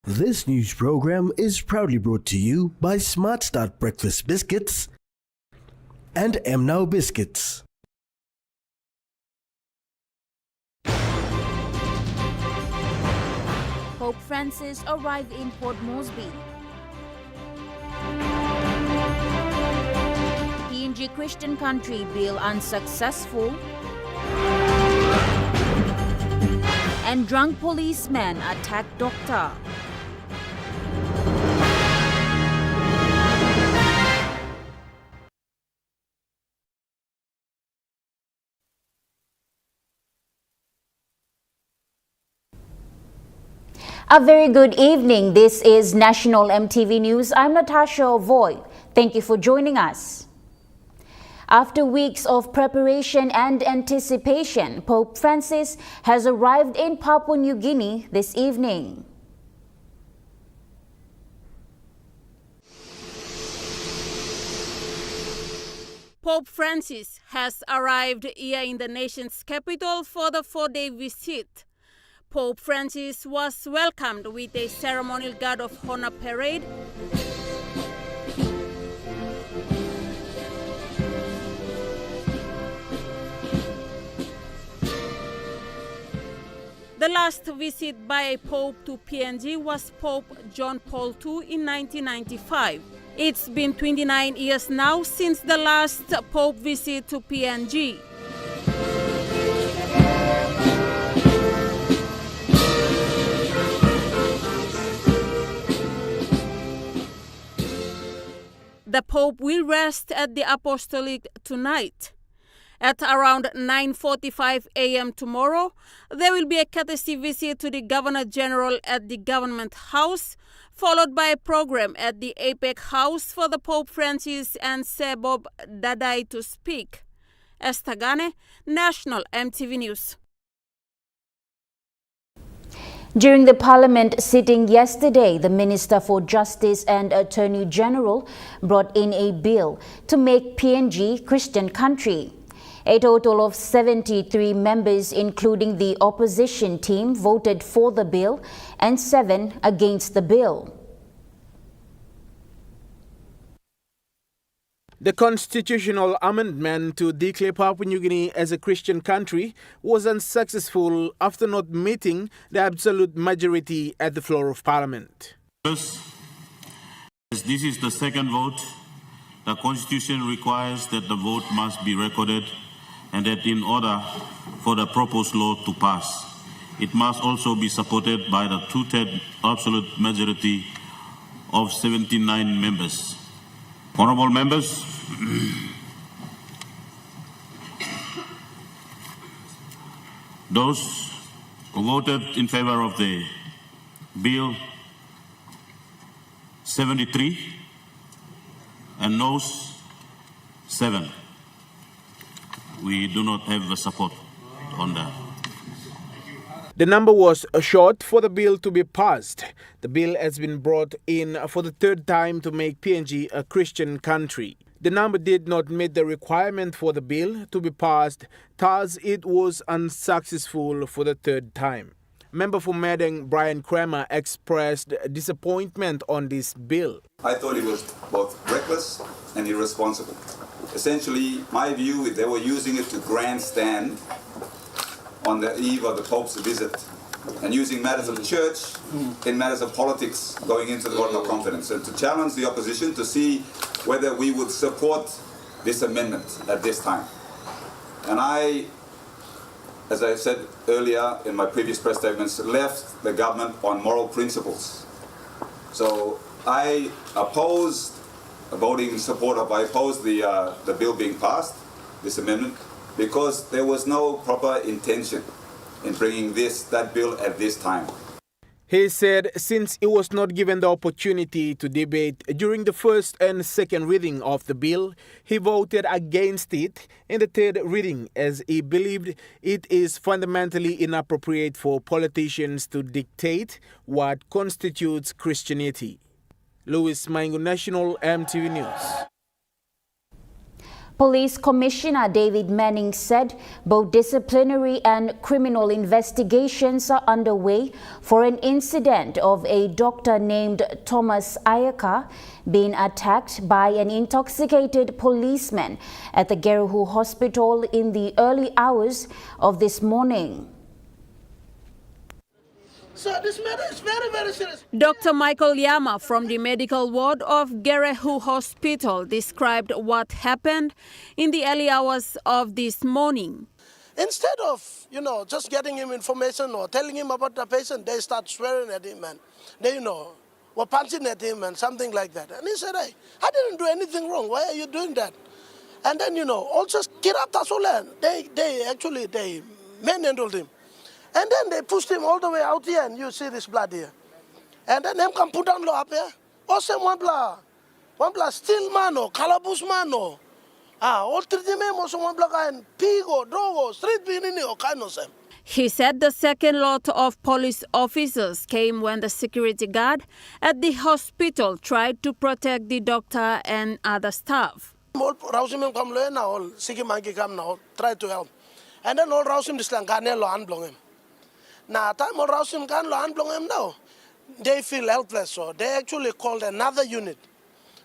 This news program is proudly brought to you by Smart Start Breakfast Biscuits and Now Biscuits. Pope Francis arrived in Port Moresby. PNG Christian country bill unsuccessful. And drunk policeman attacked doctor. A very good evening. This is National EMTV News. I'm Natasha Voy. Thank you for joining us. After weeks of preparation and anticipation, Pope Francis has arrived in Papua New Guinea this evening. Pope Francis has arrived here in the nation's capital for the 4-day visit. Pope Francis was welcomed with a ceremonial guard of honor parade. The last visit by a pope to PNG was Pope John Paul II in 1995. It's been 29 years now since the last pope visit to PNG. The Pope will rest at the Apostolic tonight. At around 9:45 a.m. tomorrow, there will be a courtesy visit to the Governor General at the Government House, followed by a program at the APEC House for the Pope Francis and Sir Bob Dadai to speak. Esther Gane, National EMTV News. During the Parliament sitting yesterday, the Minister for Justice and Attorney General brought in a bill to make PNG Christian country. A total of 73 members, including the opposition team, voted for the bill and 7 against the bill. The constitutional amendment to declare Papua New Guinea as a Christian country was unsuccessful after not meeting the absolute majority at the floor of Parliament. As this is the second vote, the Constitution requires that the vote must be recorded and that in order for the proposed law to pass, it must also be supported by the two-thirds absolute majority of 79 members. Honourable members, those who voted in favour of the bill, 73, and noes, 7. We do not have the support on that. The number was short for the bill to be passed. The bill has been brought in for the third time to make PNG a Christian country. The number did not meet the requirement for the bill to be passed, thus it was unsuccessful for the third time. Member for Madang Brian Kramer expressed disappointment on this bill. I thought it was both reckless and irresponsible. Essentially, my view is they were using it to grandstand on the eve of the Pope's visit and using matters of the church in matters of politics going into the vote of confidence, and to challenge the opposition to see whether we would support this amendment at this time. And I, as I said earlier in my previous press statements, left the government on moral principles. So I opposed voting in support of, I opposed the bill being passed, this amendment, because there was no proper intention in bringing that bill at this time. He said since he was not given the opportunity to debate during the first and second reading of the bill, he voted against it in the third reading as he believed it is fundamentally inappropriate for politicians to dictate what constitutes Christianity. Louis Maingo, National EMTV News. Police Commissioner David Manning said both disciplinary and criminal investigations are underway for an incident of a doctor named Thomas Ayaka being attacked by an intoxicated policeman at the Geruhu Hospital in the early hours of this morning. So this matter is very, very serious. Dr. Michael Yama from the medical ward of Geruhu Hospital described what happened in the early hours of this morning. Instead of, just getting him information or telling him about the patient, they start swearing at him and they, were punching at him and something like that. And he said, hey, I didn't do anything wrong. Why are you doing that? And then, also Kirap Tasulan, they manhandled him. And then they pushed him all the way out here, and you see this blood here. And then them come put down low up here. Also one blood steel man or calabus man or all three them also one blood and pig or dog or street being or kind of them. He said the second lot of police officers came when the security guard at the hospital tried to protect the doctor and other staff. All Rausim come now, all Sikimaki come now, try to help. And then all Rausim this Langanello unblong him. Now, time all Rausim can unblong him now. They feel helpless, so they actually called another unit.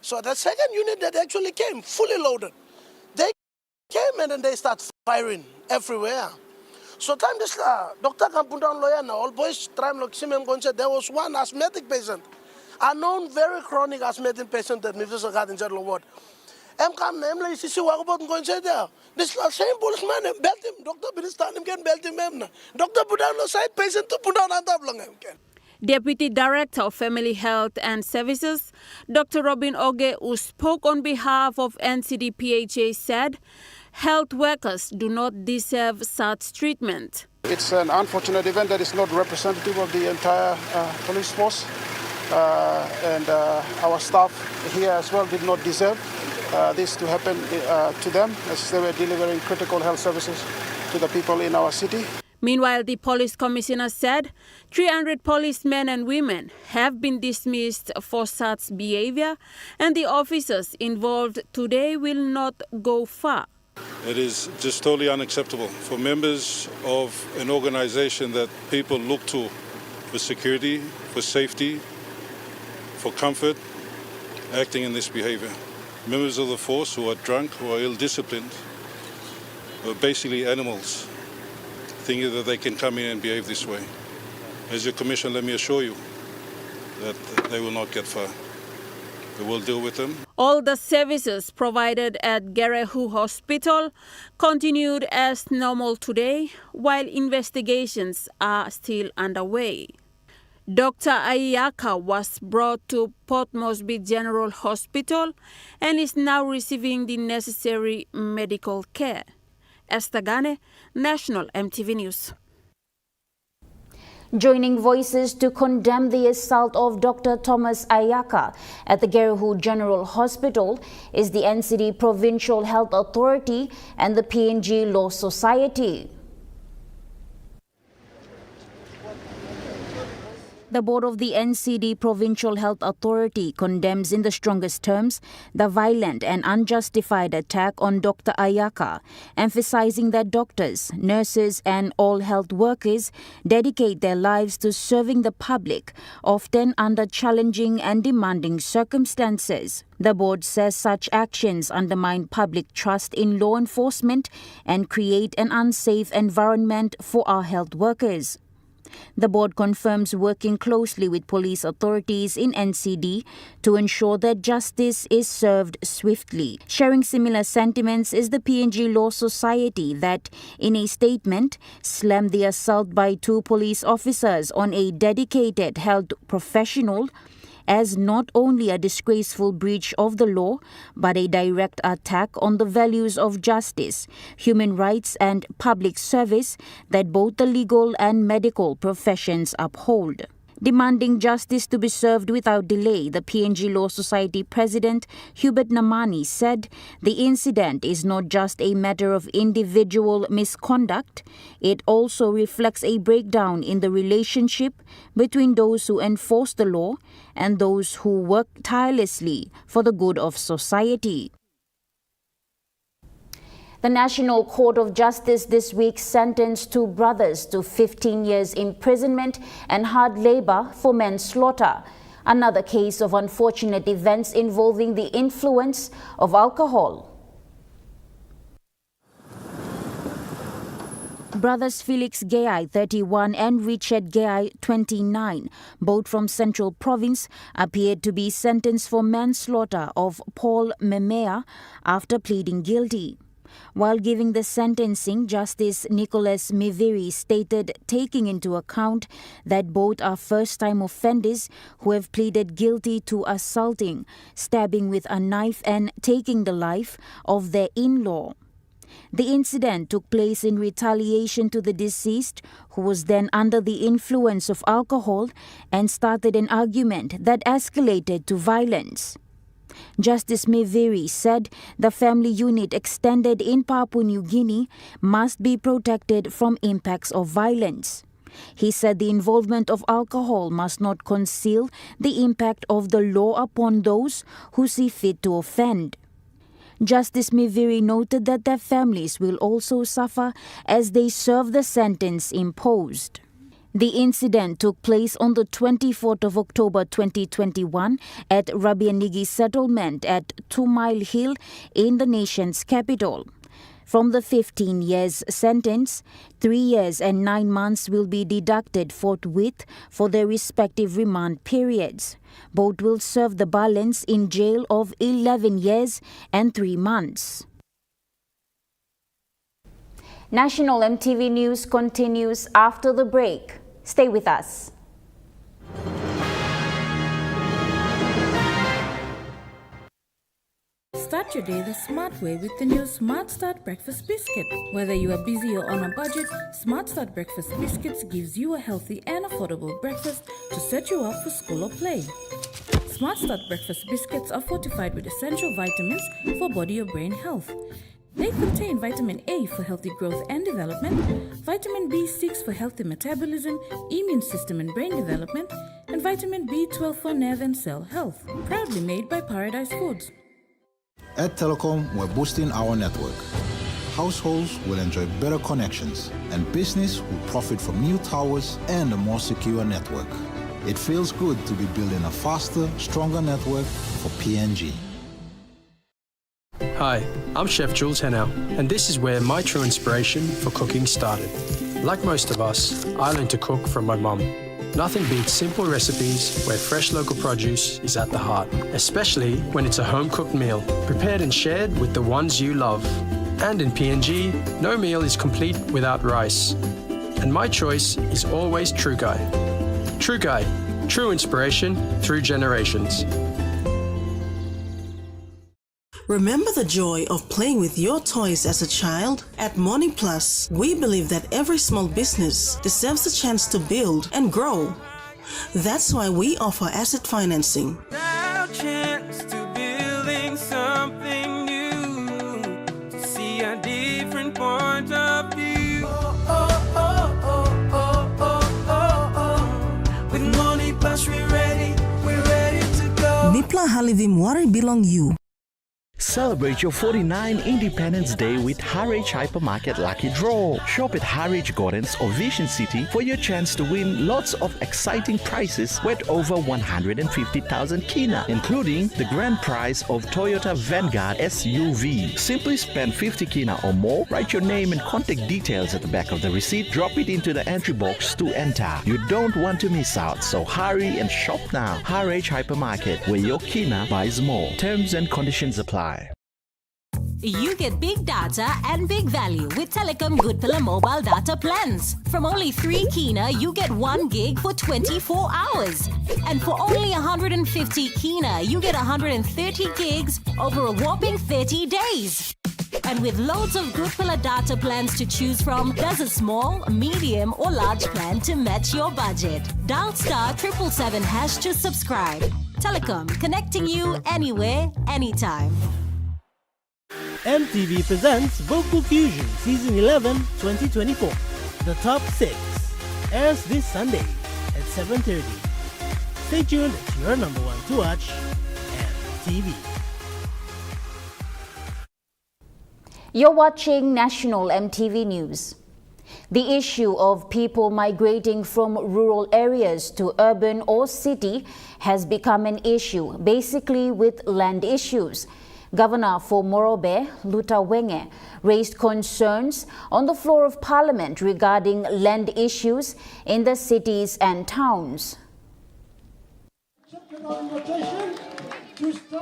So the second unit that actually came, fully loaded, they came and then they start firing everywhere. So time this doctor can put down lawyer now, all boys try to see him going. There was one asthmatic patient, a known very chronic asthmatic patient that needs a garden general ward. Come namely see what about going there. This same policeman belt him, doctor Binistan him can belt him. Doctor put down the side patient to put down another long him can. Deputy Director of Family Health and Services, Dr. Robin Oge, who spoke on behalf of NCD-PHA, said health workers do not deserve such treatment. It's an unfortunate event that is not representative of the entire police force. And our staff here as well did not deserve this to happen to them as they were delivering critical health services to the people in our city. Meanwhile, the police commissioner said 300 policemen and women have been dismissed for such behavior, and the officers involved today will not go far. It is just totally unacceptable for members of an organization that people look to for security, for safety, for comfort, acting in this behavior. Members of the force who are drunk, who are ill-disciplined, who are basically animals, thinking that they can come in and behave this way. As your commissioner, let me assure you that they will not get far. We will deal with them. All the services provided at Geruhu Hospital continued as normal today, while investigations are still underway. Dr. Ayaka was brought to Port Moresby General Hospital and is now receiving the necessary medical care. Esther Gane, National EMTV News. Joining voices to condemn the assault of Dr. Thomas Ayaka at the Geruhu General Hospital is the NCD Provincial Health Authority and the PNG Law Society. The board of the NCD Provincial Health Authority condemns in the strongest terms the violent and unjustified attack on Dr. Ayaka, emphasizing that doctors, nurses and all health workers dedicate their lives to serving the public, often under challenging and demanding circumstances. The board says such actions undermine public trust in law enforcement and create an unsafe environment for our health workers. The board confirms working closely with police authorities in NCD to ensure that justice is served swiftly. Sharing similar sentiments is the PNG Law Society that, in a statement, slammed the assault by two police officers on a dedicated health professional as not only a disgraceful breach of the law, but a direct attack on the values of justice, human rights and public service that both the legal and medical professions uphold. Demanding justice to be served without delay, the PNG Law Society President Hubert Namani said the incident is not just a matter of individual misconduct, it also reflects a breakdown in the relationship between those who enforce the law and those who work tirelessly for the good of society. The National Court of Justice this week sentenced two brothers to 15 years imprisonment and hard labor for manslaughter. Another case of unfortunate events involving the influence of alcohol. Brothers Felix Gayai, 31, and Richard Gayai, 29, both from Central Province, appeared to be sentenced for manslaughter of Paul Memea after pleading guilty. While giving the sentencing, Justice Nicholas Miviri stated, taking into account that both are first-time offenders who have pleaded guilty to assaulting, stabbing with a knife and taking the life of their in-law. The incident took place in retaliation to the deceased, who was then under the influence of alcohol, and started an argument that escalated to violence. Justice Miviri said the family unit extended in Papua New Guinea must be protected from impacts of violence. He said the involvement of alcohol must not conceal the impact of the law upon those who see fit to offend. Justice Miviri noted that their families will also suffer as they serve the sentence imposed. The incident took place on the 24th of October 2021 at Rugby settlement at 2 Mile Hill in the nation's capital. From the 15 years sentence, 3 years and 9 months will be deducted forthwith for their respective remand periods. Both will serve the balance in jail of 11 years and 3 months. National EMTV News continues after the break. Stay with us. Start your day the smart way with the new Smart Start Breakfast Biscuit. Whether you are busy or on a budget, Smart Start Breakfast Biscuits gives you a healthy and affordable breakfast to set you up for school or play. Smart Start Breakfast Biscuits are fortified with essential vitamins for body or brain health. They contain vitamin A for healthy growth and development, vitamin B6 for healthy metabolism, immune system and brain development, and vitamin B12 for nerve and cell health. Proudly made by Paradise Foods. At Telecom, we're boosting our network. Households will enjoy better connections, and business will profit from new towers and a more secure network. It feels good to be building a faster, stronger network for PNG. Hi, I'm Chef Jules Henao, and this is where my true inspiration for cooking started. Like most of us, I learned to cook from my mum. Nothing beats simple recipes where fresh local produce is at the heart, especially when it's a home-cooked meal, prepared and shared with the ones you love. And in PNG, no meal is complete without rice. And my choice is always True Guy. True Guy, true inspiration through generations. Remember the joy of playing with your toys as a child? At Morning Plus, we believe that every small business deserves a chance to build and grow. That's why we offer asset financing. Now chance to building something new, to see a different point of view. With Morning Plus, we're ready to go. Nipla Halivim Wari Belong You. Celebrate your 49th Independence Day with Harwich Hypermarket Lucky Draw. Shop at Harwich Gardens or Vision City for your chance to win lots of exciting prizes worth over 150,000 kina, including the grand prize of Toyota Vanguard SUV. Simply spend 50 kina or more, write your name and contact details at the back of the receipt, drop it into the entry box to enter. You don't want to miss out, so hurry and shop now. Harwich Hypermarket, where your kina buys more. Terms and conditions apply. You get big data and big value with Telecom Good Pillar mobile data plans. From only 3 kina, you get 1 gig for 24 hours. And for only 150 kina, you get 130 gigs over a whopping 30 days. And with loads of Good Pillar data plans to choose from, there's a small, medium or large plan to match your budget. Dial *777# to subscribe. Telecom, connecting you anywhere, anytime. EMTV presents Vocal Fusion Season 11 2024. The Top 6 airs this Sunday at 7:30. Stay tuned to your number one to watch, EMTV. You're watching National MTV News. The issue of people migrating from rural areas to urban or city has become an issue, basically with land issues. Governor for Morobe, Luther Wenge, raised concerns on the floor of Parliament regarding land issues in the cities and towns.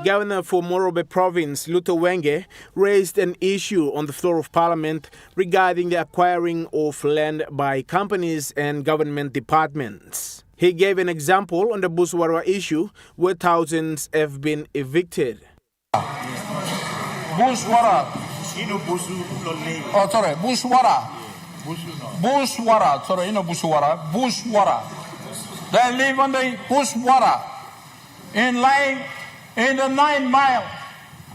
Governor for Morobe Province, Luther Wenge, raised an issue on the floor of Parliament regarding the acquiring of land by companies and government departments. He gave an example on the Buswara issue, where thousands have been evicted. Buswara. Oh, sorry, Buswara. Buswara. Sorry, Buswara. Buswara. They live on the Buswara in the 9 mile.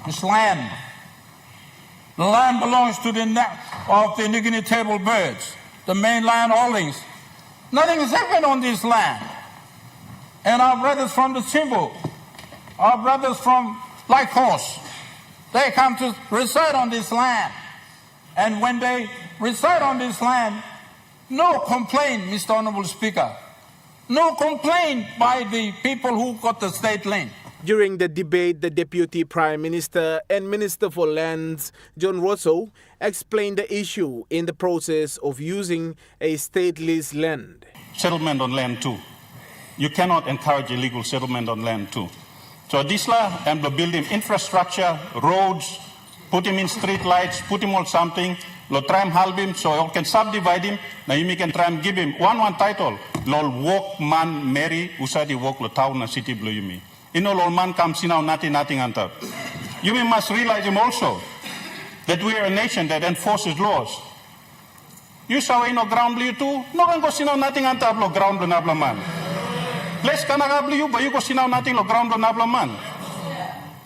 This land. The land belongs to the net of the indigenous table birds, the main land holdings. Nothing has happened on this land. And our brothers from the Simbu, our brothers from Lycos, they come to reside on this land. And when they reside on this land, no complaint, Mr. Honorable Speaker. No complaint by the people who got the state land. During the debate, the Deputy Prime Minister and Minister for Lands, John Rosso, explained the issue in the process of using a state lease land. Settlement on land too. You cannot encourage illegal settlement on land too. So this law, and build him infrastructure, roads, put him in street lights, put him on something, lo try and help him so you can subdivide him. Now you can try and give him one title. Lol walk man Mary usadi walk lo town na city blue you me. Lol man comes in now nothing antar. You must realize him also that we are a nation that enforces laws. You saw no ground blue too, no one go see now nothing antar lo ground lo nabla man. Let's kanagabli you, but you go see now nothing lo ground lo nabla man.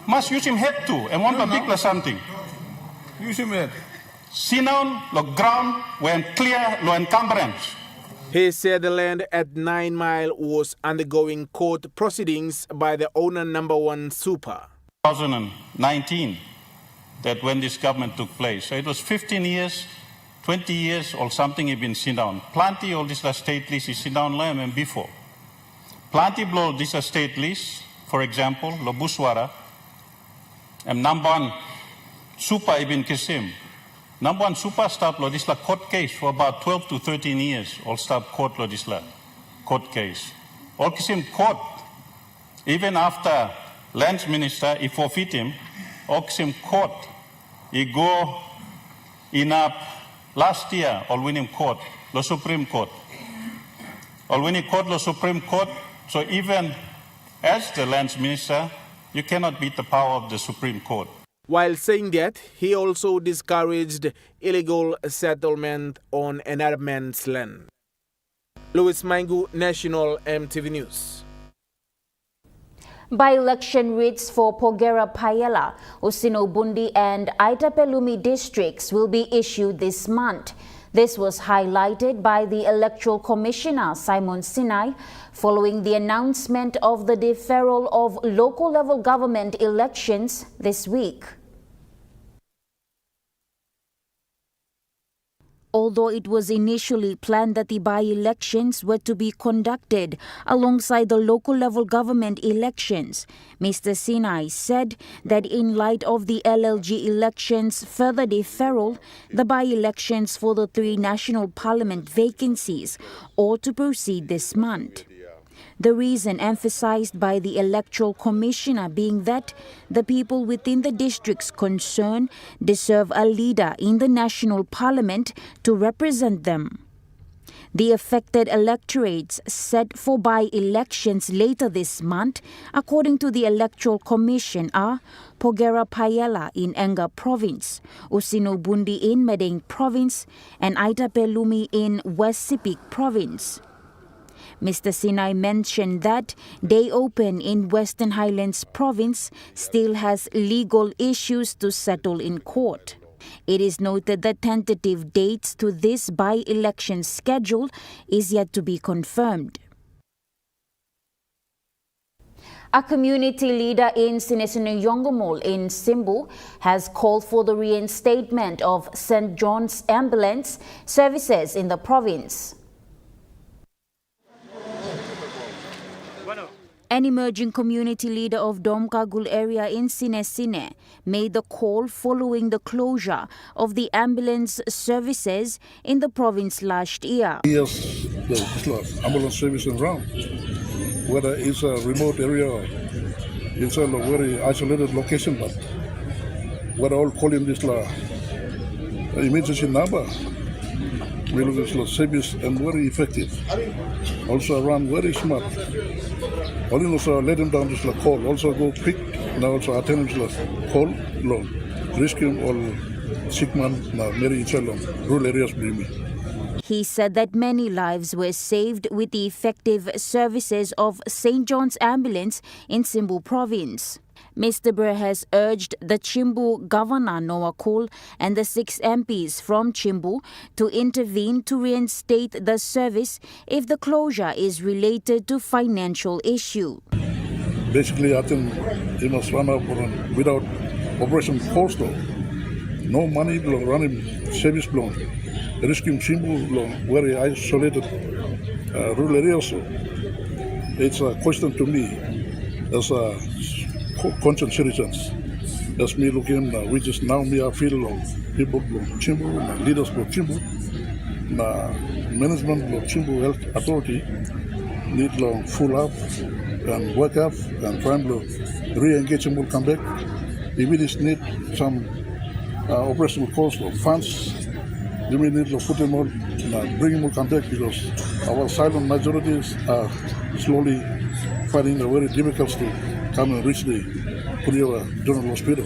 Must use him head too, and one particular something. Use him head. See now lo ground when clear lo encumbrance. He said the land at 9 Mile was undergoing court proceedings by the owner number 1 Super. 2019, that when this government took place. So it was 15 years, 20 years or something had been seen down. Plenty all this state lease is seen down land and before. Plenty blow this state lease, for example, lo Buswara, and number 1 Super ibn Kisim. Number 1 super stop lo this la court case for about 12 to 13 years. All stop court lo this la court case. All kisim court. Even after lands minister, he forfeit him. All kisim court. He go in up last year. All win him court lo Supreme Court. All win him court lo Supreme Court. So even as the lands minister, you cannot beat the power of the Supreme Court. While saying that, he also discouraged illegal settlement on another man's land. Louis Mangu, National MTV News. By-election writs for Pogera Payela, Usino Bundi and Aitapelumi districts will be issued this month. This was highlighted by the Electoral Commissioner Simon Sinai following the announcement of the deferral of local-level government elections this week. Although it was initially planned that the by-elections were to be conducted alongside the local-level government elections, Mr. Sinai said that in light of the LLG elections' further deferral, the by-elections for the 3 national parliament vacancies ought to proceed this month. The reason emphasized by the Electoral Commissioner being that the people within the districts concerned deserve a leader in the national parliament to represent them. The affected electorates set for by-elections later this month, according to the Electoral Commission, are Pogera Payela in Enga Province, Usino Bundi in Medang Province, and Aitapelumi in West Sepik Province. Mr. Sinai mentioned that Day Open in Western Highlands Province still has legal issues to settle in court. It is noted that tentative dates to this by-election schedule is yet to be confirmed. A community leader in Sinesinuyongomol in Simbu has called for the reinstatement of St. John's ambulance services in the province. An emerging community leader of Domkagul area in Sinesine made the call following the closure of the ambulance services in the province last year. Yes, the ambulance service around, whether it's a remote area or inside a very isolated location, but what I all call in this emergency number, this service and very effective. Also around very smart. Only also let them down this call. Also go quick. Now also attend this call long. Rescue all sick man very inside rural areas. He said that many lives were saved with the effective services of St. John's Ambulance in Simbu Province. Mr. Bre has urged the Chimbu Governor Noah Kul and the 6 MPs from Chimbu to intervene to reinstate the service if the closure is related to financial issue. Basically, I think it must run up without operation cost. No money running service loan. Rescuing Chimbu very isolated rural areas. It's a question to me as a conscious citizens. That's me looking, which is now me I feel people of Chimbu, leaders of Chimbu, management of Chimbu Health Authority need to full up and work up and try to re-engage Chimbu come back. If it is need some operational cost of funds, we need to put them on, bring them come back because our silent majorities are slowly finding it very difficult to come and reach the General Hospital.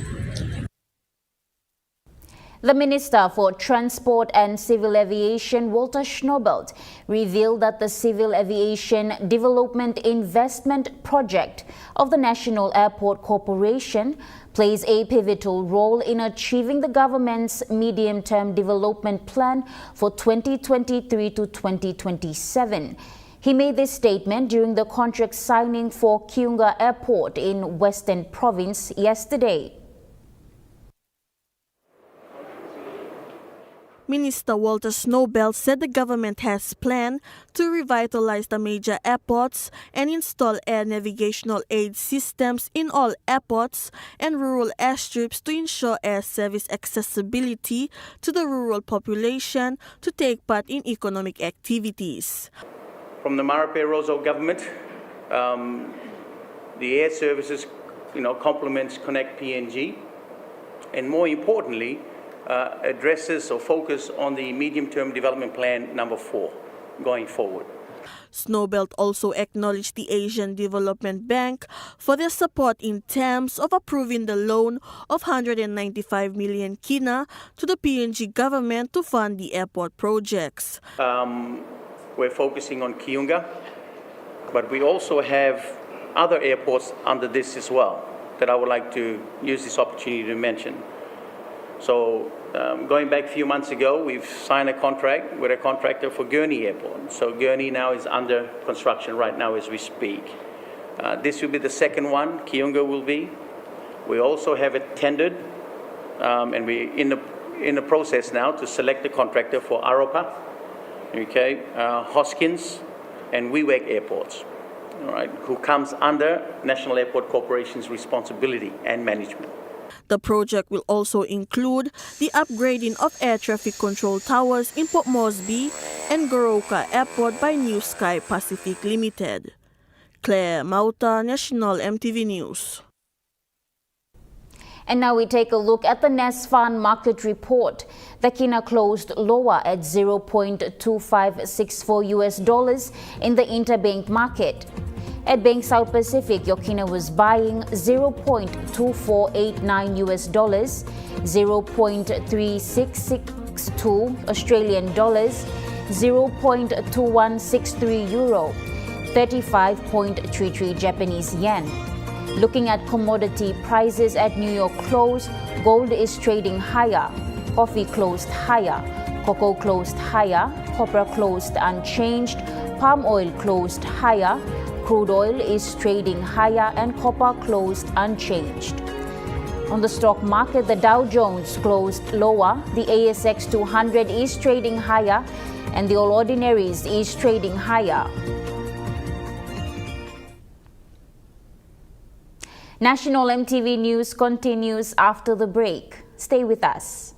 The Minister for Transport and Civil Aviation, Walter Schnobelt, revealed that the Civil Aviation Development Investment Project of the National Airport Corporation plays a pivotal role in achieving the government's medium-term development plan for 2023 to 2027. He made this statement during the contract signing for Kiunga Airport in Western Province yesterday. Minister Walter Schnobelt said the government has planned to revitalize the major airports and install air navigational aid systems in all airports and rural airstrips to ensure air service accessibility to the rural population to take part in economic activities. From the Marape Rosso government, the air services, complements Connect PNG, and more importantly, addresses or focus on the medium-term development plan number 4 going forward. Schnobelt also acknowledged the Asian Development Bank for their support in terms of approving the loan of 195 million kina to the PNG government to fund the airport projects. We're focusing on Kiunga, but we also have other airports under this as well that I would like to use this opportunity to mention. So going back a few months ago, we've signed a contract with a contractor for Gurney Airport. So Gurney now is under construction right now as we speak. This will be the second one, Kiunga will be. We also have it tendered, and we're in the process now to select the contractor for Aropa, Hoskins, and Wewak airports, all right, who comes under National Airport Corporation's responsibility and management. The project will also include the upgrading of air traffic control towers in Port Moresby and Goroka Airport by New Sky Pacific Limited. Claire Mauta, National EMTV News. And now we take a look at the NESFAN market report. The kina closed lower at $0.2564 in the interbank market. At Bank South Pacific, your kina was buying $0.2489, $0.3662 Australian dollars, €0.2163, 35.33 Japanese yen. Looking at commodity prices at New York close, gold is trading higher, coffee closed higher, cocoa closed higher, copper closed unchanged, palm oil closed higher, crude oil is trading higher and copper closed unchanged. On the stock market, the Dow Jones closed lower, the ASX 200 is trading higher, and the All Ordinaries is trading higher. National EMTV News continues after the break. Stay with us.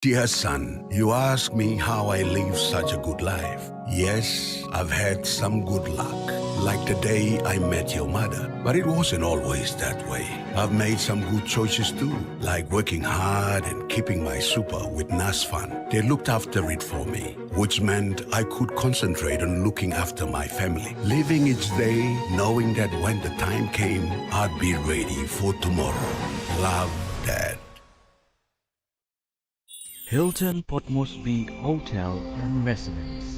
Dear son, you ask me how I live such a good life. Yes, I've had some good luck, like the day I met your mother. But it wasn't always that way. I've made some good choices too, like working hard and keeping my super with NASFAN. They looked after it for me, which meant I could concentrate on looking after my family. Living each day, knowing that when the time came, I'd be ready for tomorrow. Love, Dad. Hilton Port Moresby Hotel and Residence.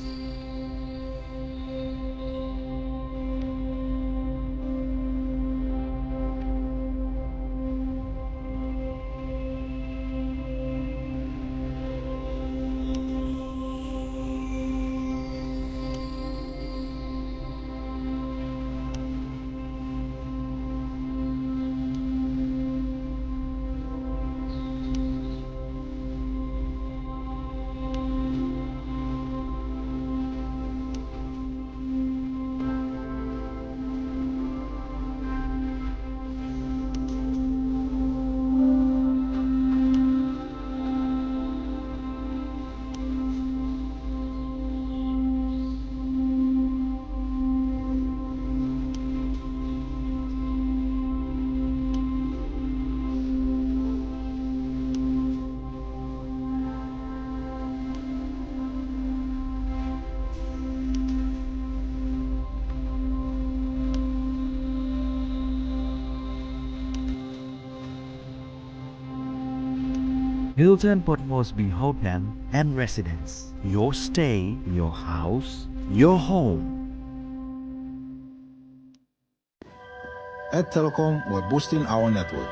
Hilton Port Moresby Hotel and Residence. Your stay, your house, your home. At Telecom, we're boosting our network.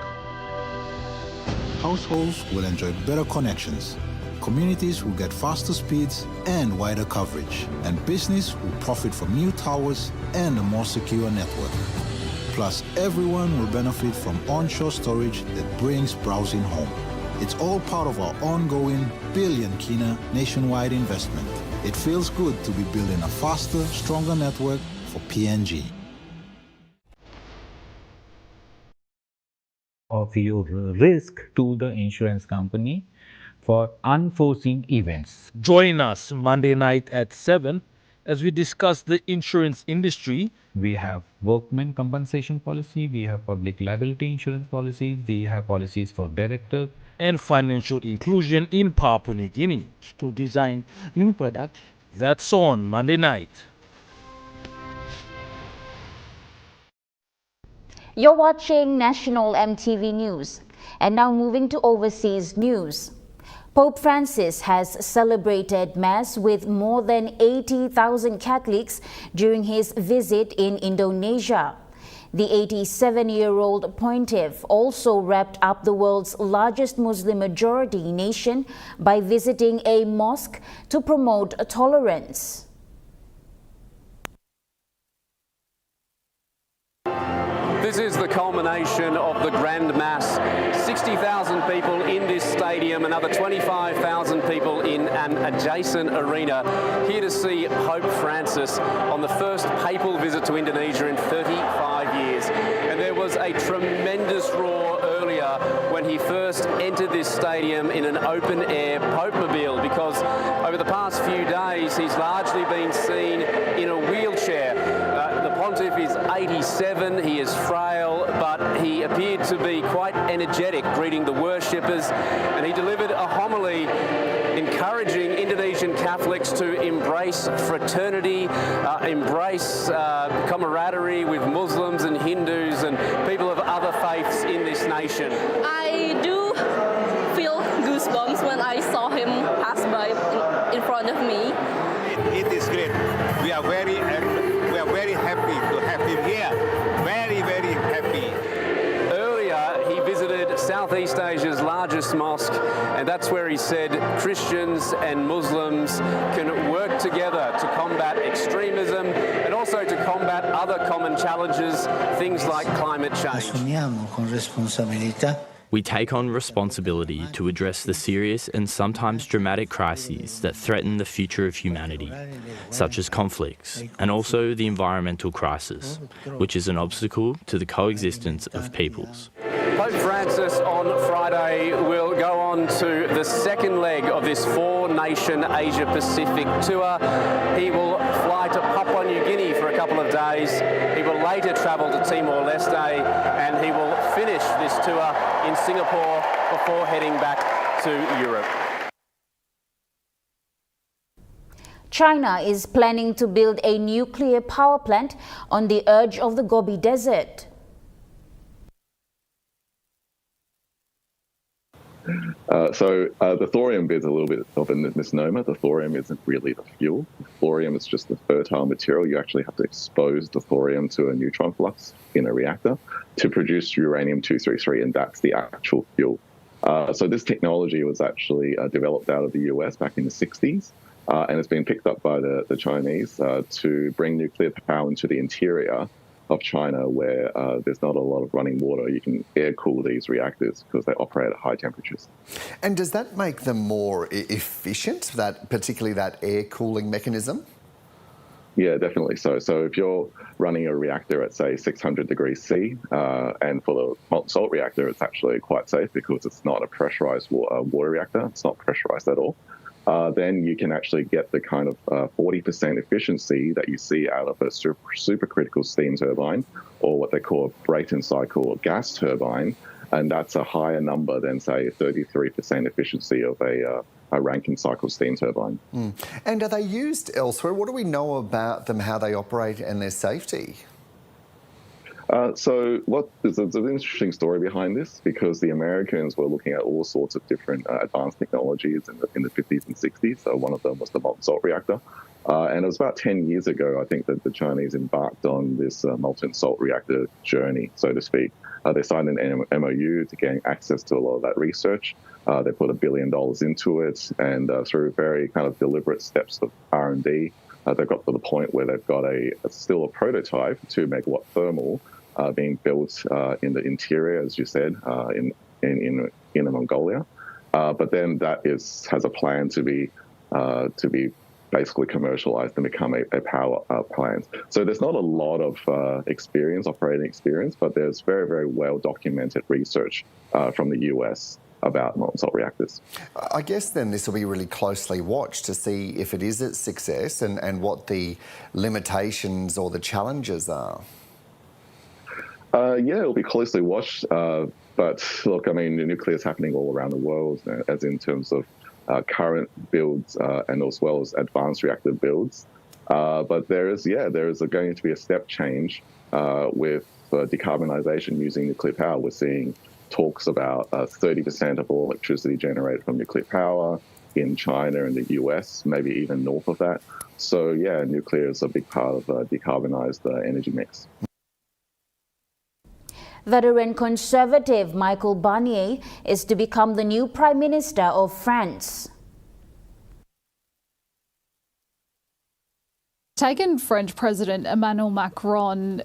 Households will enjoy better connections. Communities will get faster speeds and wider coverage. And business will profit from new towers and a more secure network. Plus, everyone will benefit from onshore storage that brings browsing home. It's all part of our ongoing billion kina nationwide investment. It feels good to be building a faster, stronger network for PNG. Of your risk to the insurance company for unforeseen events. Join us Monday night at 7 as we discuss the insurance industry. We have workmen compensation policy, we have public liability insurance policies, we have policies for directors, and financial inclusion in Papua New Guinea. To design new products. That's on Monday night. You're watching National EMTV News. And now moving to overseas news. Pope Francis has celebrated Mass with more than 80,000 Catholics during his visit in Indonesia. The 87-year-old pontiff also wrapped up the world's largest Muslim majority nation by visiting a mosque to promote tolerance. This is the culmination of the Grand Mass. 60,000 people in this stadium, another 25,000 people in an adjacent arena, here to see Pope Francis on the first papal visit to Indonesia in 35 years. And there was a tremendous roar earlier when he first entered this stadium in an open-air Pope-mobile, because over the past few days he's largely been seen in a wheelchair. The pontiff is 87, he is frail, but he appeared to be quite energetic greeting the worshippers, and he delivered a homily encouraging Catholics to embrace fraternity, embrace camaraderie with Muslims and Hindus and people of other faiths in this nation. I do feel goosebumps when I saw him pass by in front of me. It is great. We are very happy to have him here. Very, very happy. Earlier, he visited Southeast Asia's largest mosque, and that's where he said Christians and Muslims can work together to combat extremism and also to combat other common challenges, things like climate change. We take on responsibility to address the serious and sometimes dramatic crises that threaten the future of humanity, such as conflicts, and also the environmental crisis, which is an obstacle to the coexistence of peoples. Pope Francis on Friday will go on to the second leg of this four-nation Asia-Pacific tour. He will fly to Papua New Guinea for a couple of days. He will later travel to Timor-Leste, and he will finish this tour in Singapore before heading back to Europe. China is planning to build a nuclear power plant on the edge of the Gobi Desert. The thorium bit's a little bit of a misnomer. The thorium isn't really the fuel. The thorium is just the fertile material. You actually have to expose the thorium to a neutron flux in a reactor to produce uranium-233, and that's the actual fuel. So this technology was actually developed out of the US back in the 60s, and it's been picked up by the Chinese to bring nuclear power into the interior of China, where there's not a lot of running water. You can air cool these reactors because they operate at high temperatures. And does that make them more efficient, particularly that air cooling mechanism? Yeah, definitely. So if you're running a reactor at, say, 600 degrees C, and for the molten salt reactor, it's actually quite safe because it's not a pressurized water reactor. It's not pressurized at all. Then you can actually get the kind of 40% efficiency that you see out of a supercritical steam turbine, or what they call a Brayton cycle gas turbine, and that's a higher number than, say, 33% efficiency of a Rankine cycle steam turbine. And are they used elsewhere? What do we know about them, how they operate and their safety? There's an interesting story behind this, because the Americans were looking at all sorts of different advanced technologies in the 50s and 60s. So one of them was the molten salt reactor. And it was about 10 years ago, I think, that the Chinese embarked on this molten salt reactor journey, so to speak. They signed an MOU to gain access to a lot of that research. They put $1 billion into it, and through very kind of deliberate steps of R&D, they've got to the point where they've got still a prototype, 2 megawatt thermal, being built in the interior, as you said, in Inner Mongolia. But then that has a plan to be basically commercialized and become a power plant. So there's not a lot of operating experience, but there's very, very well documented research from the US about molten salt reactors. I guess then this will be really closely watched to see if it is a success and what the limitations or the challenges are. Yeah, it'll be closely watched. But look, I mean, the nuclear is happening all around the world, as in terms of current builds and as well as advanced reactor builds. But there is going to be a step change with decarbonisation using nuclear power. We're seeing talks about 30% of all electricity generated from nuclear power in China and the US, maybe even north of that. So yeah, nuclear is a big part of a decarbonised energy mix. Veteran Conservative Michel Barnier is to become the new Prime Minister of France. Taken French President Emmanuel Macron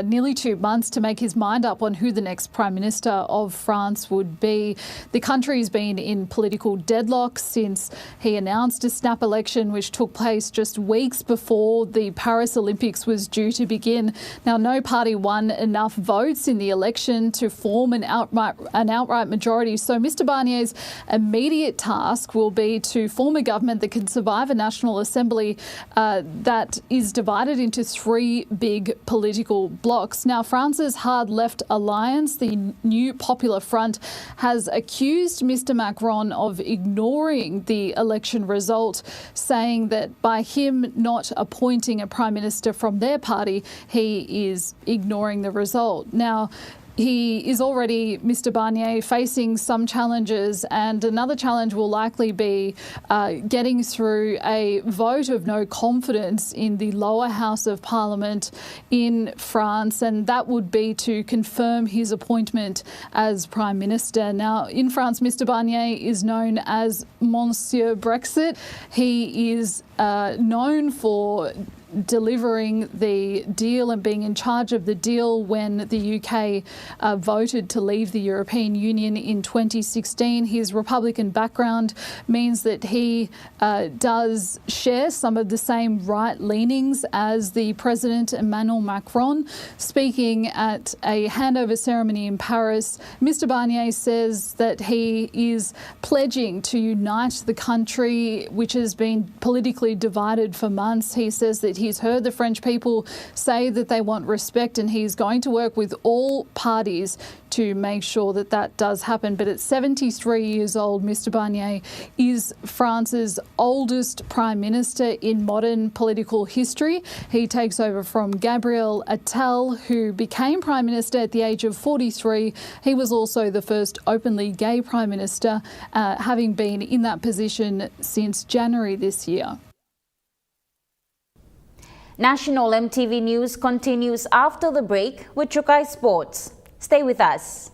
nearly 2 months to make his mind up on who the next Prime Minister of France would be. The country's been in political deadlock since he announced a snap election which took place just weeks before the Paris Olympics was due to begin. Now, no party won enough votes in the election to form an outright majority, so Mr Barnier's immediate task will be to form a government that can survive a National Assembly that that is divided into three big political blocs. Now, France's hard left alliance, the New Popular Front, has accused Mr Macron of ignoring the election result, saying that by him not appointing a Prime Minister from their party, he is ignoring the result. Now, he is already, Mr Barnier, facing some challenges, and another challenge will likely be getting through a vote of no confidence in the lower house of parliament in France, and that would be to confirm his appointment as Prime Minister. Now, in France, Mr Barnier is known as Monsieur Brexit. He is known for delivering the deal and being in charge of the deal when the UK voted to leave the European Union in 2016. His Republican background means that he does share some of the same right leanings as the President Emmanuel Macron. Speaking at a handover ceremony in Paris, Mr Barnier says that he is pledging to unite the country, which has been politically divided for months. He says that he's heard the French people say that they want respect, and he's going to work with all parties to make sure that that does happen. But at 73 years old, Mr Barnier is France's oldest Prime Minister in modern political history. He takes over from Gabriel Attal, who became Prime Minister at the age of 43. He was also the first openly gay Prime Minister, having been in that position since January this year. National EMTV News continues after the break with Chukai Sports. Stay with us.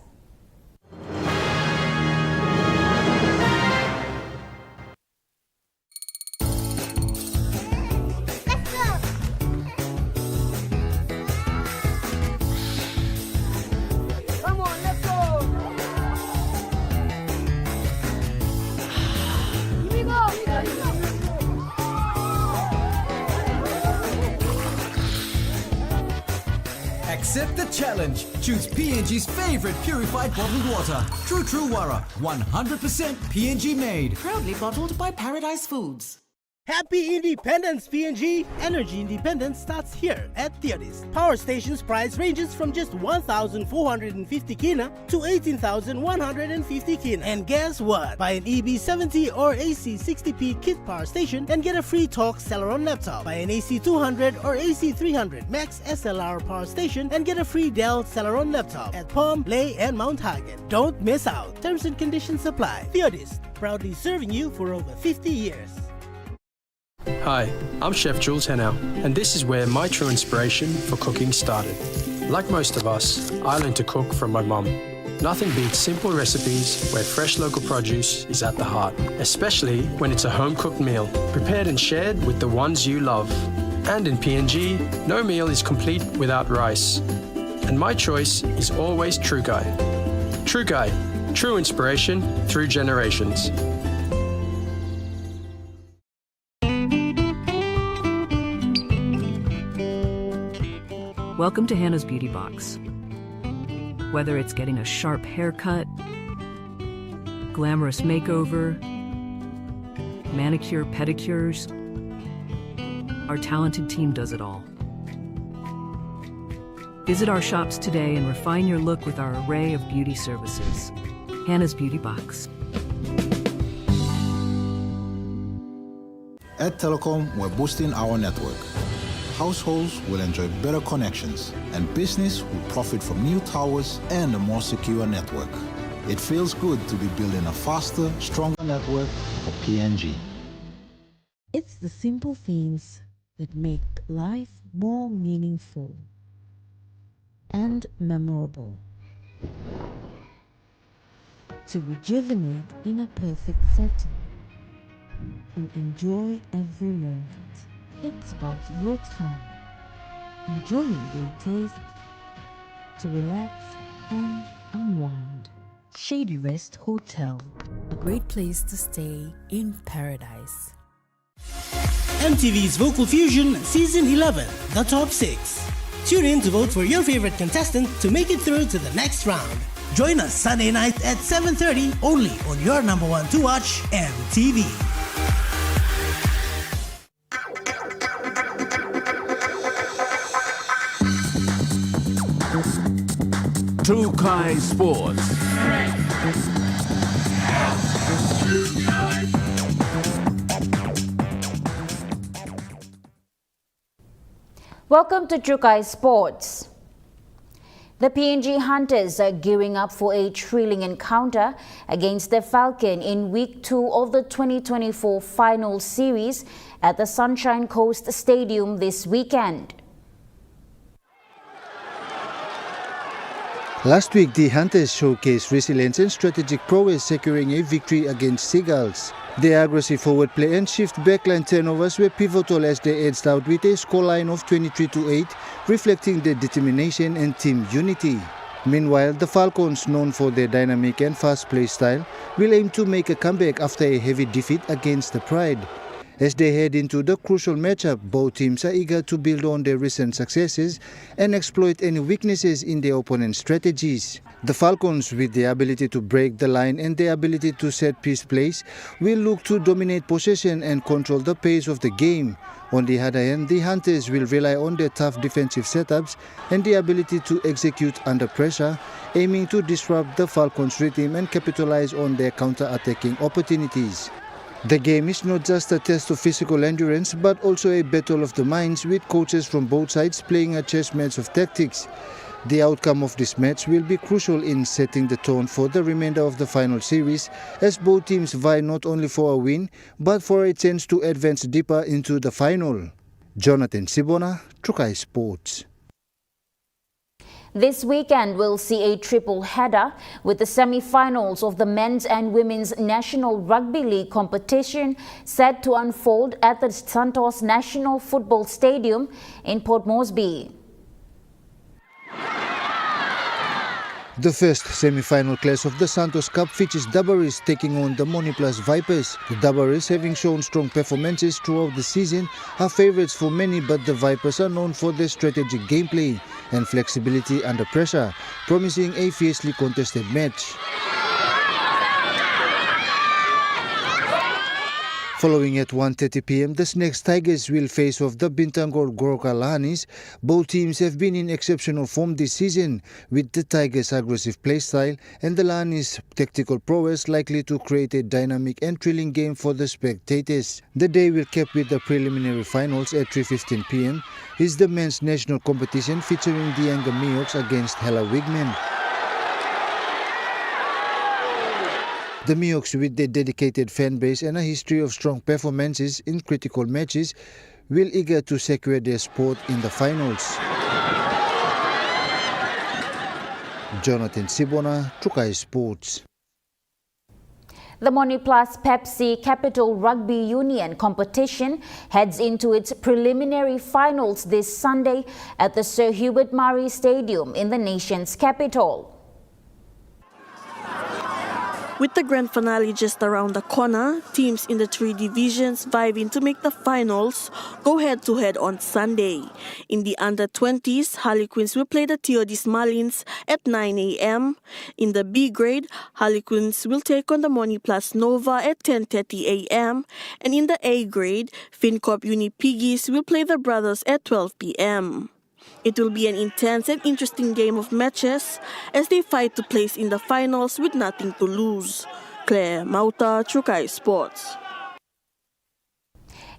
Accept the challenge. Choose PNG's favorite purified bottled water. True Wara, 100% PNG made. Proudly bottled by Paradise Foods. Happy Independence, PNG! Energy independence starts here at Theodis. Power stations price ranges from just 1,450 kina to 18,150 kina. And guess what? Buy an EB70 or AC60P kit power station and get a free talk Celeron laptop. Buy an AC200 or AC300 Max SLR power station and get a free Dell Celeron laptop at Palm, Lay, and Mount Hagen. Don't miss out. Terms and conditions apply. Theodis, proudly serving you for over 50 years. Hi, I'm Chef Jules Henow, and this is where my true inspiration for cooking started. Like most of us, I learned to cook from my mum. Nothing beats simple recipes where fresh local produce is at the heart, especially when it's a home-cooked meal, prepared and shared with the ones you love. And in PNG, no meal is complete without rice. And my choice is always Trukai. Trukai, true inspiration through generations. Welcome to Hannah's Beauty Box. Whether it's getting a sharp haircut, glamorous makeover, manicure, pedicures, our talented team does it all. Visit our shops today and refine your look with our array of beauty services. Hannah's Beauty Box. At Telecom, we're boosting our network. Households will enjoy better connections, and business will profit from new towers and a more secure network. It feels good to be building a faster, stronger network for PNG. It's the simple things that make life more meaningful and memorable. To rejuvenate in a perfect setting and enjoy every moment. It's about your time, enjoying your taste, to relax and unwind. Shady Rest Hotel, a great place to stay in paradise. MTV's Vocal Fusion Season 11, The Top 6. Tune in to vote for your favorite contestant to make it through to the next round. Join us Sunday night at 7:30 only on your number one to watch, MTV. Trukai Sports. Welcome to Trukai Sports. The PNG Hunters are gearing up for a thrilling encounter against the Falcon in Week 2 of the 2024 Final Series at the Sunshine Coast Stadium this weekend. Last week, the Hunters showcased resilience and strategic prowess, securing a victory against Seagulls. Their aggressive forward play and shift backline turnovers were pivotal as they edged out with a scoreline of 23-8, reflecting their determination and team unity. Meanwhile, the Falcons, known for their dynamic and fast play style, will aim to make a comeback after a heavy defeat against the Pride. As they head into the crucial matchup, both teams are eager to build on their recent successes and exploit any weaknesses in their opponent's strategies. The Falcons, with the ability to break the line and the ability to set piece plays, will look to dominate possession and control the pace of the game. On the other hand, the Hunters will rely on their tough defensive setups and the ability to execute under pressure, aiming to disrupt the Falcons' rhythm and capitalize on their counter-attacking opportunities. The game is not just a test of physical endurance, but also a battle of the minds, with coaches from both sides playing a chess match of tactics. The outcome of this match will be crucial in setting the tone for the remainder of the final series, as both teams vie not only for a win, but for a chance to advance deeper into the final. Jonathan Sibona, Trukai Sports. This weekend we'll see a triple header with the semi-finals of the men's and women's National Rugby League competition set to unfold at the Santos National Football Stadium in Port Moresby. The first semi-final clash of the Santos Cup features Dabaris taking on the Moniplus Vipers. The Dabaris, having shown strong performances throughout the season, are favourites for many, but the Vipers are known for their strategic gameplay and flexibility under pressure, promising a fiercely contested match. Following at 1:30 p.m, the Snakes Tigers will face off the Bintangor Goroka Lahanis. Both teams have been in exceptional form this season, with the Tigers' aggressive play style and the Lahanis' tactical prowess likely to create a dynamic and thrilling game for the spectators. The day will cap with the preliminary finals at 3:15 p.m. is the men's national competition featuring the Younger Mioks against Hela Wigmen. The Mioks, with their dedicated fan base and a history of strong performances in critical matches, will eager to secure their spot in the finals. Jonathan Sibona, Trukai Sports. The Moniplus Pepsi Capital Rugby Union competition heads into its preliminary finals this Sunday at the Sir Hubert Murray Stadium in the nation's capital. With the grand finale just around the corner, teams in the three divisions vying to make the finals go head-to-head on Sunday. In the under-20s, Harlequins will play the Theodis Marlins at 9 a.m. In the B grade, Harlequins will take on the Moniplus Nova at 10:30 a.m. And in the A grade, FinCorp Uni Piggies will play the Brothers at 12 p.m. It will be an intense and interesting game of matches as they fight to place in the finals with nothing to lose. Claire Mauta, Trukai Sports.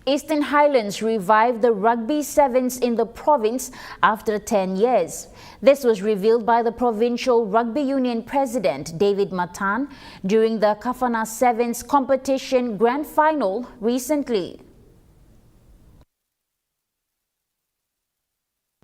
Eastern Highlands revived the Rugby Sevens in the province after 10 years. This was revealed by the Provincial Rugby Union President David Matan during the Kafana Sevens competition grand final recently.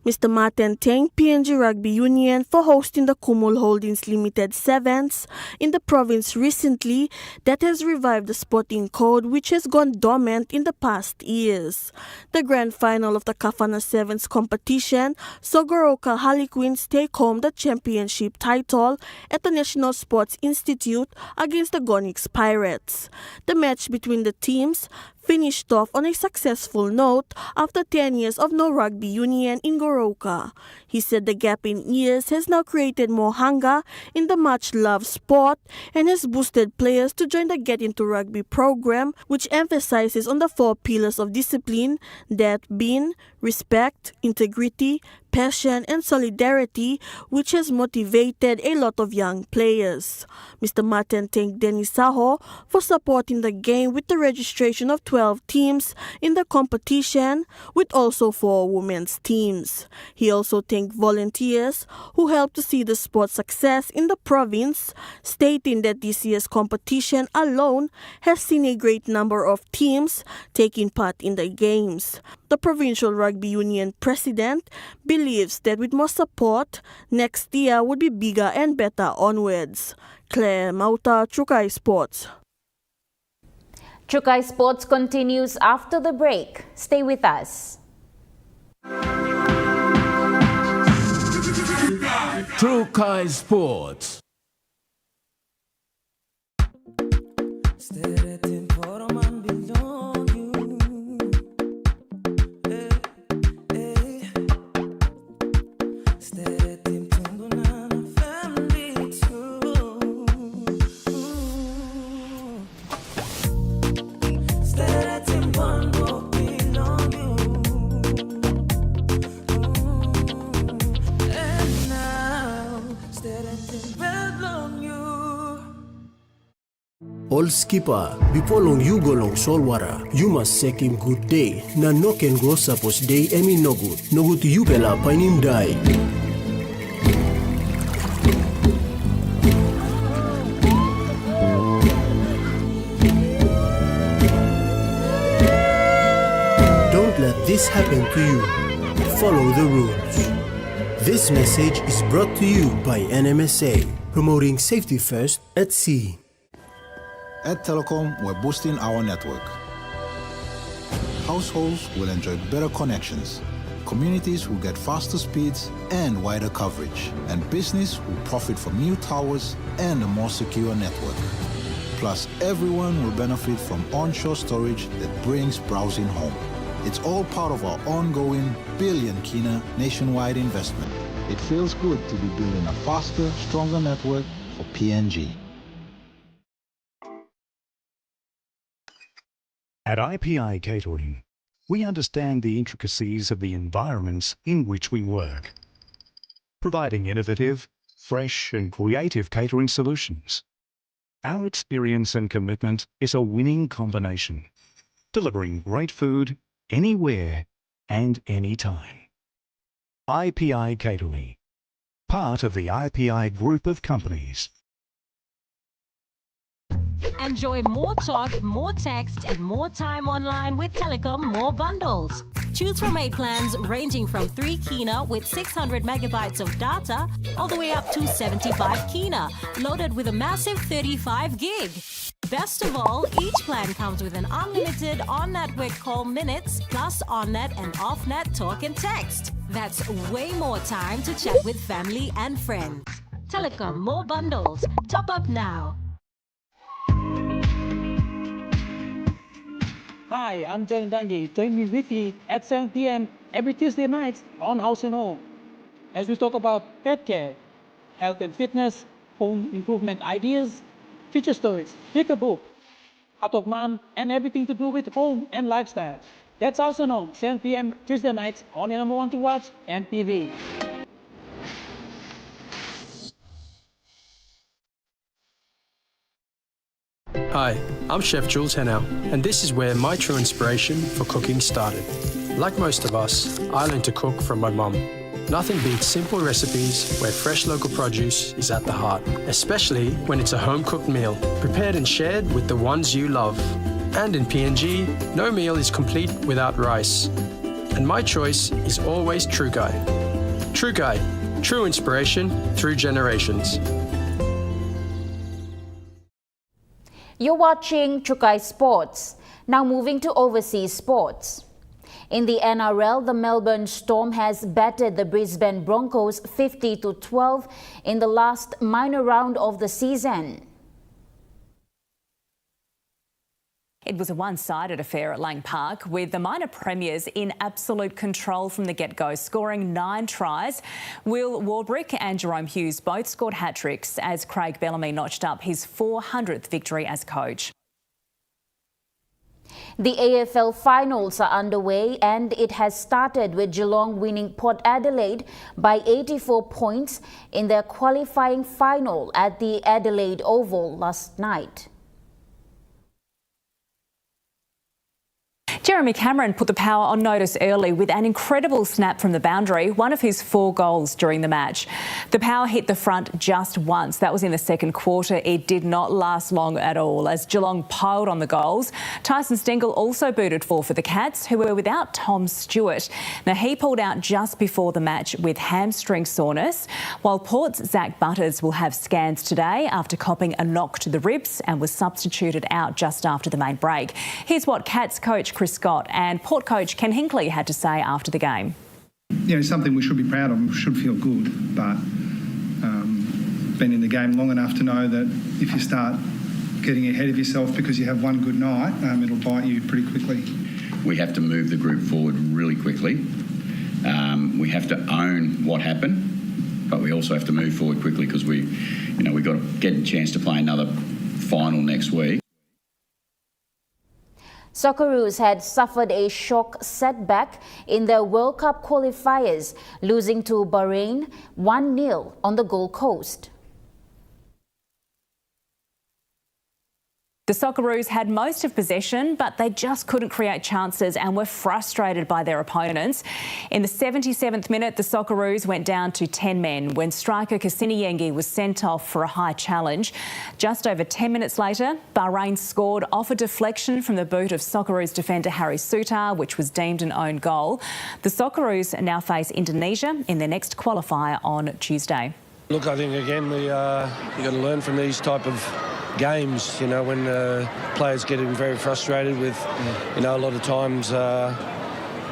Mr. Martin thanked PNG Rugby Union for hosting the Kumul Holdings Limited Sevens in the province recently that has revived the sporting code which has gone dormant in the past years. The grand final of the Kafana Sevens competition saw Goroka Harlequins take home the championship title at the National Sports Institute against the Gonix Pirates. The match between the teams finished off on a successful note after 10 years of no rugby union in Goroka. He said the gap in years has now created more hunger in the much-loved sport and has boosted players to join the Get Into Rugby program, which emphasizes on the 4 pillars of discipline, that being respect, integrity, passion and solidarity which has motivated a lot of young players. Mr. Martin thanked Dennis Saho for supporting the game with the registration of 12 teams in the competition, with also 4 women's teams. He also thanked volunteers who helped to see the sport's success in the province, stating that this year's competition alone has seen a great number of teams taking part in the games. The Provincial Rugby Union president believes that with more support, next year would be bigger and better onwards. Claire Mauta, Chukai Sports. Chukai Sports continues after the break. Stay with us. Chukai Sports. All skipper, before long you go long solwara, you must check him good day. Na no can go suppose day emi no good. No good you pela pain him die. Don't let this happen to you. Follow the rules. This message is brought to you by NMSA, promoting safety first at sea. At Telecom, we're boosting our network. Households will enjoy better connections. Communities will get faster speeds and wider coverage. And business will profit from new towers and a more secure network. Plus, everyone will benefit from onshore storage that brings browsing home. It's all part of our ongoing billion kina nationwide investment. It feels good to be building a faster, stronger network for PNG. At IPI Catering, we understand the intricacies of the environments in which we work, providing innovative, fresh and creative catering solutions. Our experience and commitment is a winning combination, delivering great food anywhere and anytime. IPI Catering, part of the IPI group of companies. Enjoy more talk, more text, and more time online with Telecom More Bundles. Choose from 8 plans ranging from 3 kina with 600 megabytes of data all the way up to 75 kina, loaded with a massive 35 gig. Best of all, each plan comes with an unlimited on-network call minutes plus on-net and off-net talk and text. That's way more time to chat with family and friends. Telecom More Bundles. Top up now. Hi, I'm Jen Dangi. Join me weekly at 7 p.m. every Tuesday night on House and Home as we talk about pet care, health and fitness, home improvement ideas, future stories, pick a book, out of man, and everything to do with home and lifestyle. That's House and Home, 7 p.m. Tuesday nights, only number 1 to watch, EMTV. Hi, I'm Chef Jules Henao, and this is where my true inspiration for cooking started. Like most of us, I learned to cook from my mum. Nothing beats simple recipes where fresh local produce is at the heart, especially when it's a home-cooked meal, prepared and shared with the ones you love. And in PNG, no meal is complete without rice. And my choice is always True Guy. True Guy, true inspiration through generations. You're watching Chukai Sports. Now moving to overseas sports. In the NRL, the Melbourne Storm has battered the Brisbane Broncos 50-12 in the last minor round of the season. It was a one-sided affair at Lang Park, with the minor premiers in absolute control from the get-go, scoring 9 tries. Will Warbrick and Jerome Hughes both scored hat-tricks as Craig Bellamy notched up his 400th victory as coach. The AFL finals are underway and it has started with Geelong winning Port Adelaide by 84 points in their qualifying final at the Adelaide Oval last night. Jeremy Cameron put the Power on notice early with an incredible snap from the boundary, one of his 4 goals during the match. The Power hit the front just once. That was in the second quarter. It did not last long at all as Geelong piled on the goals. Tyson Stengel also booted 4 for the Cats, who were without Tom Stewart. Now, he pulled out just before the match with hamstring soreness, while Port's Zach Butters will have scans today after copping a knock to the ribs and was substituted out just after the main break. Here's what Cats coach Chris Scott and Port coach Ken Hinkley had to say after the game. You know, something we should be proud of, we should feel good, but been in the game long enough to know that if you start getting ahead of yourself because you have one good night, it'll bite you pretty quickly. We have to move the group forward really quickly. We have to own what happened, but we also have to move forward quickly because we've got to get a chance to play another final next week. Socceroos had suffered a shock setback in their World Cup qualifiers, losing to Bahrain 1-0 on the Gold Coast. The Socceroos had most of possession, but they just couldn't create chances and were frustrated by their opponents. In the 77th minute, the Socceroos went down to 10 men when striker Kasiniyengi was sent off for a high challenge. Just over 10 minutes later, Bahrain scored off a deflection from the boot of Socceroos defender Harry Sutar, which was deemed an own goal. The Socceroos now face Indonesia in their next qualifier on Tuesday. Look, I think again you got to learn from these type of games. You know, when players getting very frustrated with, a lot of times, a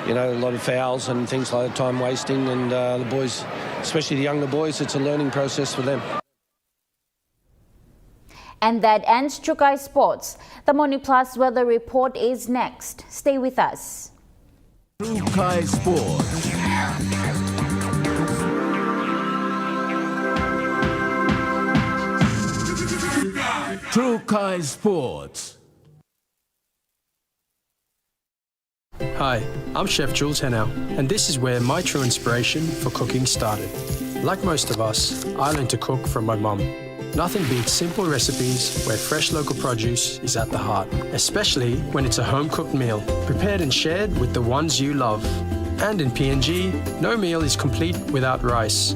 lot of fouls and things like that, time wasting, and the boys, especially the younger boys, it's a learning process for them. And that ends Chukai Sports. The Morning Plus weather report is next. Stay with us. Chukai Sports. Chukai Sports. Hi, I'm Chef Jules Henao, and this is where my true inspiration for cooking started. Like most of us, I learned to cook from my mum. Nothing beats simple recipes where fresh local produce is at the heart, especially when it's a home-cooked meal, prepared and shared with the ones you love. And in PNG, no meal is complete without rice.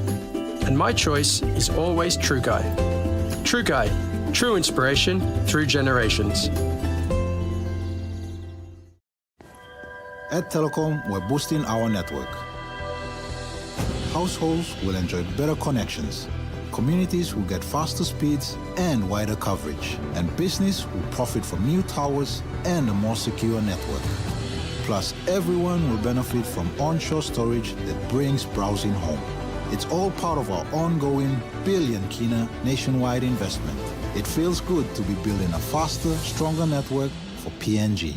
And my choice is always Trukai. Trukai, true inspiration through generations. At Telecom, we're boosting our network. Households will enjoy better connections. Communities will get faster speeds and wider coverage. And business will profit from new towers and a more secure network. Plus, everyone will benefit from onshore storage that brings browsing home. It's all part of our ongoing billion kina nationwide investment. It feels good to be building a faster, stronger network for PNG.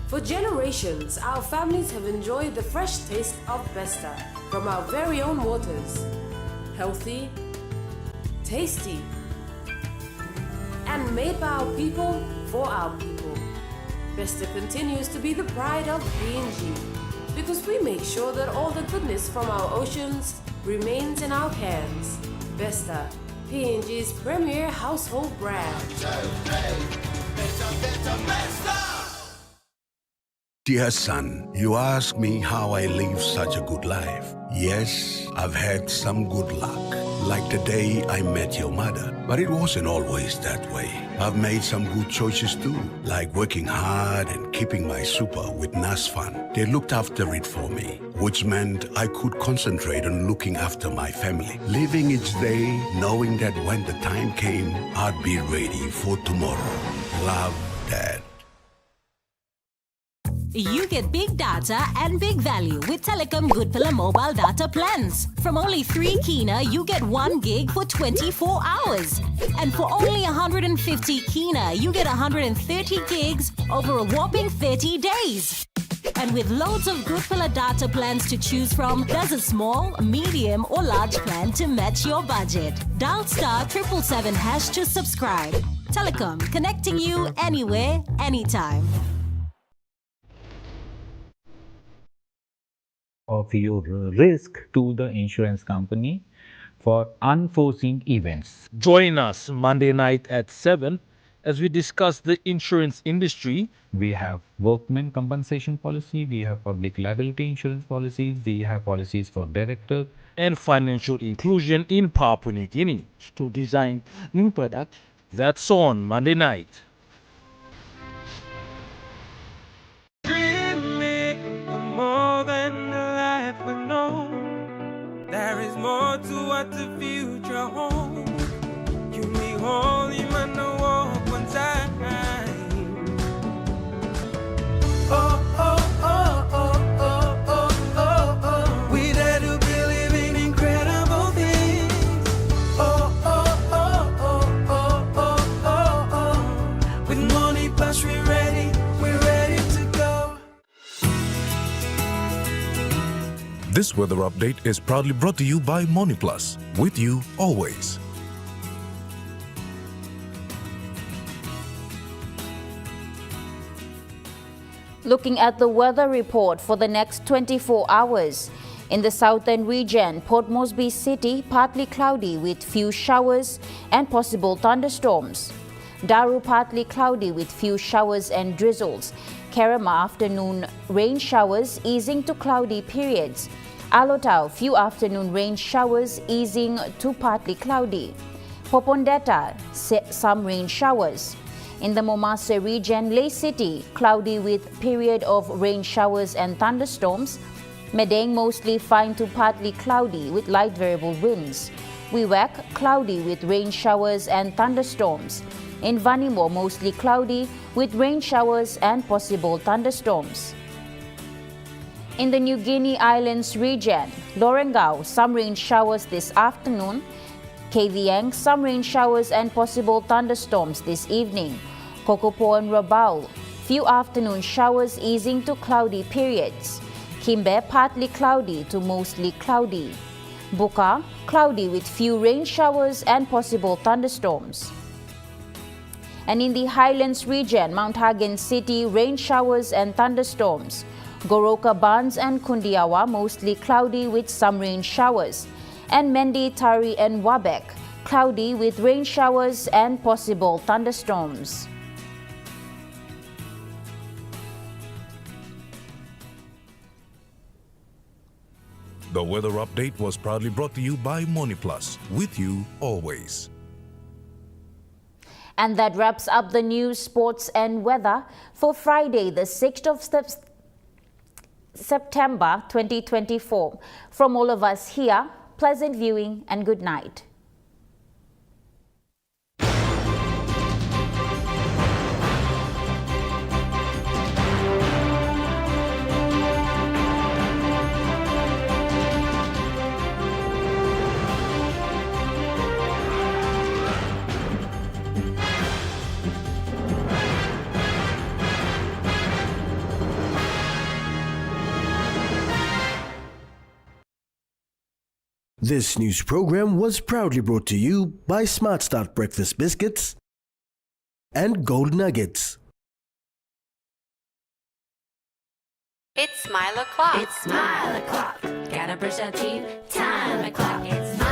For generations, our families have enjoyed the fresh taste of Besta from our very own waters. Healthy, tasty, and made by our people for our people. Besta continues to be the pride of PNG because we make sure that all the goodness from our oceans remains in our hands. Besta, PNG's premier household brand. Dear son, you ask me how I live such a good life. Yes, I've had some good luck, like the day I met your mother. But it wasn't always that way. I've made some good choices too, like working hard and keeping my super with NASFAN. They looked after it for me, which meant I could concentrate on looking after my family. Living each day, knowing that when the time came, I'd be ready for tomorrow. Love, Dad. You get big data and big value with Telecom Goodpilla mobile data plans. From only 3 kina, you get 1 gig for 24 hours. And for only 150 kina, you get 130 gigs over a whopping 30 days. And with loads of Goodpilla data plans to choose from, there's a small, medium or large plan to match your budget. Dial *777# to subscribe. Telecom, connecting you anywhere, anytime. Of your risk to the insurance company for unforeseen events. Join us Monday night at 7 as we discuss the insurance industry. We have workmen compensation policy, we have public liability insurance policies, we have policies for directors, and financial inclusion in Papua New Guinea to design new products. That's on Monday night. Dreaming of more than the life we know. There is more to what the future holds. You need holy man to walk one time. Oh, oh, oh, oh, oh, oh, oh, oh. We dare to believe in incredible things. Oh, oh, oh, oh, oh, oh, oh, oh. With money plus we're ready to go. This weather update is proudly brought to you by MoneyPlus, with you always. Looking at the weather report for the next 24 hours. In the southern region, Port Moresby City, partly cloudy with few showers and possible thunderstorms. Daru, partly cloudy with few showers and drizzles. Kerema, afternoon rain showers easing to cloudy periods. Alotau, few afternoon rain showers easing to partly cloudy. Popondetta, some rain showers. In the Momase region, Ley City, cloudy with period of rain showers and thunderstorms. Medang, mostly fine to partly cloudy with light variable winds. Wewak, cloudy with rain showers and thunderstorms. In Vanimo, mostly cloudy with rain showers and possible thunderstorms. In the New Guinea Islands region, Lorengau, some rain showers this afternoon. Kavieng, some rain showers and possible thunderstorms this evening. Kokopo and Rabaul, few afternoon showers easing to cloudy periods. Kimbe, partly cloudy to mostly cloudy. Buka, cloudy with few rain showers and possible thunderstorms. And in the Highlands region, Mount Hagen City, rain showers and thunderstorms. Goroka Bans and Kundiawa, mostly cloudy with some rain showers. And Mendi, Tari and Wabek, cloudy with rain showers and possible thunderstorms. The weather update was proudly brought to you by MoneyPlus, with you always. And that wraps up the news, sports and weather for Friday, the 6th of September 2024. From all of us here, pleasant viewing and good night. This news program was proudly brought to you by Smart Start Breakfast Biscuits and Gold Nuggets. It's Smile o'clock. It's Smile o'clock. Gotta brush our teeth. Time o'clock. It's